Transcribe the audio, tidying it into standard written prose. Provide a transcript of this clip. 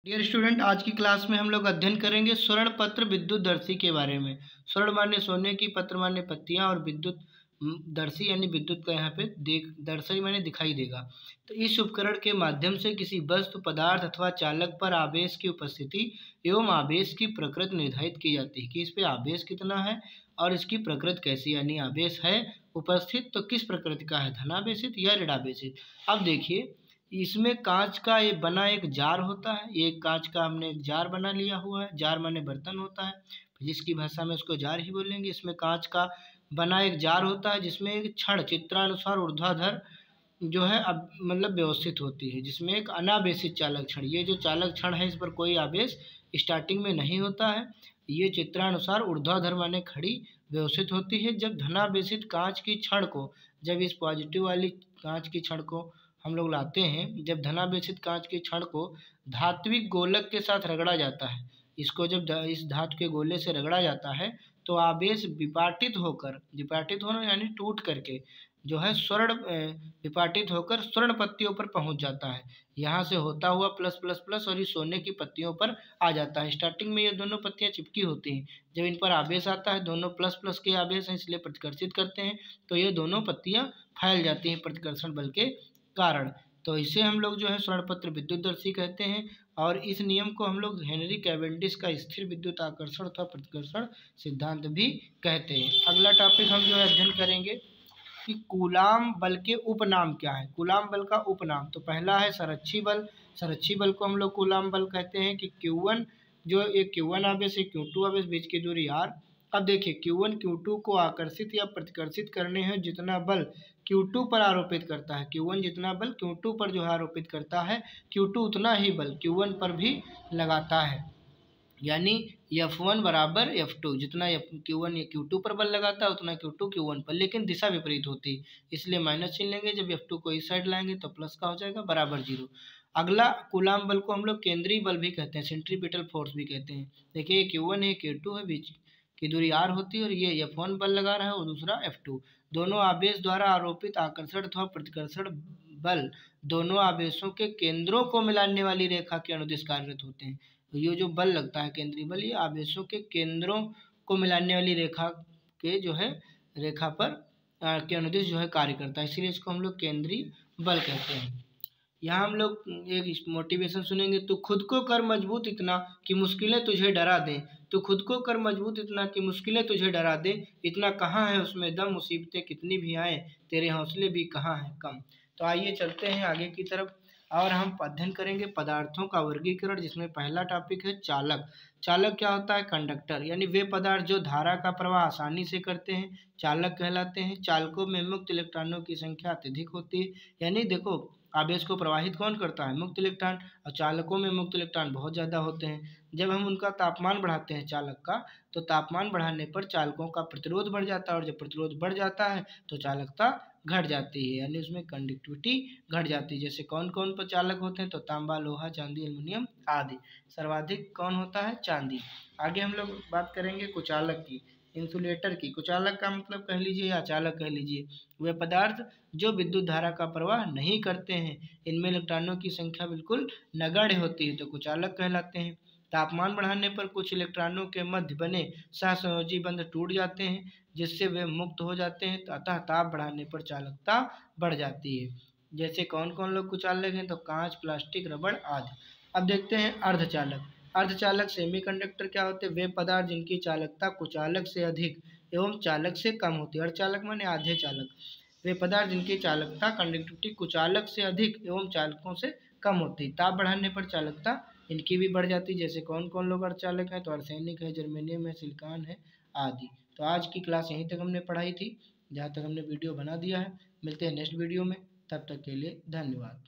Dear student, आज की class में हम लोग अध्ययन करेंगे स्वर्ण पत्र विद्युत दर्शी के बारे में। स्वर्ण माने सोने की, पत्र माने पत्तियां, और विद्युत दर्शी यानी विद्युत का यहाँ पे दर्शी माने दिखाई देगा। तो इस उपकरण के माध्यम से किसी वस्तु, पदार्थ अथवा चालक पर आवेश की उपस्थिति एवं आवेश की प्रकृति निर्धारित की जाती है कि इस पे आवेश कितना है और इसकी प्रकृति कैसी, यानी आवेश है उपस्थित तो किस प्रकृति का है, धनावेशित या ऋणावेशित। अब देखिए, इसमें कांच का ये बना एक जार होता है। ये कांच का हमने एक जार बना लिया हुआ है। जार माने बर्तन होता है, जिसकी भाषा में उसको जार ही बोलेंगे। इसमें कांच का बना एक जार होता है जिसमें एक छड़ चित्रानुसार ऊर्ध्वाधर जो है अब मतलब व्यवस्थित होती है, जिसमें एक अनावेशित चालक छड़, ये जो चालक छड़ है इस पर कोई आवेश स्टार्टिंग में नहीं होता है। ये चित्रानुसार ऊर्ध्वाधर माने खड़ी व्यवस्थित होती है। जब धनावेशित कांच की छड़ को, जब इस पॉजिटिव वाली कांच की छड़ को हम लोग लाते हैं, जब धनावेशित कांच की छड़ को धात्विक गोलक के साथ रगड़ा जाता है, इसको जब इस धातु के गोले से रगड़ा जाता है तो आवेश विपाटित होना यानी टूट करके जो है विपाटित होकर स्वर्ण पत्तियों पर पहुंच जाता है। यहाँ से होता हुआ प्लस प्लस प्लस और ये सोने की पत्तियों पर आ जाता है। स्टार्टिंग में ये दोनों पत्तियां चिपकी होती हैं, जब इन पर आवेश आता है, दोनों प्लस प्लस के आवेश हैं इसलिए प्रतिकर्षित करते हैं, तो ये दोनों पत्तियां फैल जाती हैं प्रतिकर्षण बल के कारण। तो इसे हम लोग जो है स्वर्णपत्र विद्युतदर्शी कहते हैं। और इस नियम को हम लोग हेनरी कैवेंडिश का स्थिर विद्युत आकर्षण अथवा प्रतिकर्षण सिद्धांत भी कहते हैं। अगला टॉपिक हम जो है अध्ययन करेंगे कि कूलाम बल के उपनाम क्या है। कूलाम बल का उपनाम तो पहला है संरक्षी बल। संरक्षी बल को हम लोग कूलाम बल कहते हैं कि Q1 जो एक Q1 आवेश है, Q2 आवेश, बीच की दूरी r। अब देखिए, Q1 Q2 को आकर्षित या प्रतिकर्षित करने हैं जितना बल Q2 पर आरोपित करता है, Q1 जितना बल Q2 पर जो है आरोपित करता है, Q2 उतना ही बल Q1 पर भी लगाता है। यानी F1 बराबर F2, जितना Q1 या Q2 पर बल लगाता है उतना Q2 Q1 पर, लेकिन दिशा विपरीत होती है, इसलिए माइनस चिन्ह लेंगे। जब F2 को इस साइड लाएंगे तो प्लस का हो जाएगा, बराबर 0। अगला कूलाम बल को हम लोग केंद्रीय बल भी कहते हैं, सेंट्रीपिटल फोर्स भी कहते हैं। देखिए, Q1 है, Q2 है, बीच की दूरी r होती है, और ये F1 बल लगा रहा है और दूसरा F2। दोनों आवेश द्वारा आरोपित आकर्षण अथवा प्रतिकर्षण बल दोनों आवेशों के केंद्रों को मिलाने वाली रेखा के अनुदिश कार्यरत होते हैं। तो ये जो बल लगता है केंद्रीय बल, ये आवेशों के केंद्रों को मिलाने वाली रेखा के जो है रेखा पर के अनुदिश जो है कार्य करता है, इसीलिए इसको हम लोग केंद्रीय बल कहते हैं। यहाँ हम लोग एक मोटिवेशन सुनेंगे, तो खुद को कर मजबूत इतना कि मुश्किलें तुझे डरा दें। तो खुद को कर मजबूत इतना कि मुश्किलें तुझे डरा दें, इतना कहाँ है उसमें दम, मुसीबतें कितनी भी आए तेरे हौसले भी कहाँ हैं कम। तो आइए चलते हैं आगे की तरफ और हम अध्ययन करेंगे पदार्थों का वर्गीकरण, जिसमें पहला टॉपिक है चालक। चालक क्या होता है? कंडक्टर, यानी वे पदार्थ जो धारा का प्रवाह आसानी से करते हैं चालक कहलाते हैं। चालकों में मुक्त इलेक्ट्रॉनों की संख्या अत्यधिक होती है, यानी देखो आवेश को प्रवाहित कौन करता है? मुक्त इलेक्ट्रॉन, और चालकों में मुक्त इलेक्ट्रॉन बहुत ज़्यादा होते हैं। जब हम उनका तापमान बढ़ाते हैं चालक का, तो तापमान बढ़ाने पर चालकों का प्रतिरोध बढ़ जाता है, और जब प्रतिरोध बढ़ जाता है तो चालकता घट जाती है, यानी उसमें कंडक्टिविटी घट जाती है। जैसे कौन कौन पर चालक होते हैं? तो तांबा, लोहा, चांदी, एल्युमिनियम आदि। सर्वाधिक कौन होता है? चांदी। आगे हम लोग बात करेंगे कुचालक की, इंसुलेटर की। कुचालक का मतलब कह लीजिए या चालक कह लीजिए, वे पदार्थ जो विद्युत धारा का प्रवाह नहीं करते हैं, इनमें इलेक्ट्रॉनों की संख्या बिल्कुल नगण्य होती है, तो कुचालक कहलाते हैं। तापमान बढ़ाने पर कुछ इलेक्ट्रॉनों के मध्य बने सहसंयोजी बंध टूट जाते हैं, जिससे वे मुक्त हो जाते हैं, अतः ताप बढ़ाने पर चालकता बढ़ जाती है। जैसे कौन कौन लोग कुचालक हैं? तो कांच, प्लास्टिक, रबड़ आदि। अब देखते हैं अर्धचालक। अर्धचालक सेमीकंडक्टर क्या होते हैं? वे पदार्थ जिनकी चालकता कुचालक से अधिक एवं चालक से कम होती है। अर्धचालक माने आधे चालक। वे पदार्थ जिनकी चालकता कंडक्टिविटी कुचालक से अधिक एवं चालकों से कम होती है, ताप बढ़ाने पर चालकता इनकी भी बढ़ जाती है। जैसे कौन कौन लोग अर्धचालक हैं? तो आर्सेनिक है, जर्मेनियम है, सिलिकॉन है आदि। तो आज की क्लास यहीं तक हमने पढ़ाई थी, जहाँ तक हमने वीडियो बना दिया है। मिलते हैं नेक्स्ट वीडियो में, तब तक के लिए धन्यवाद।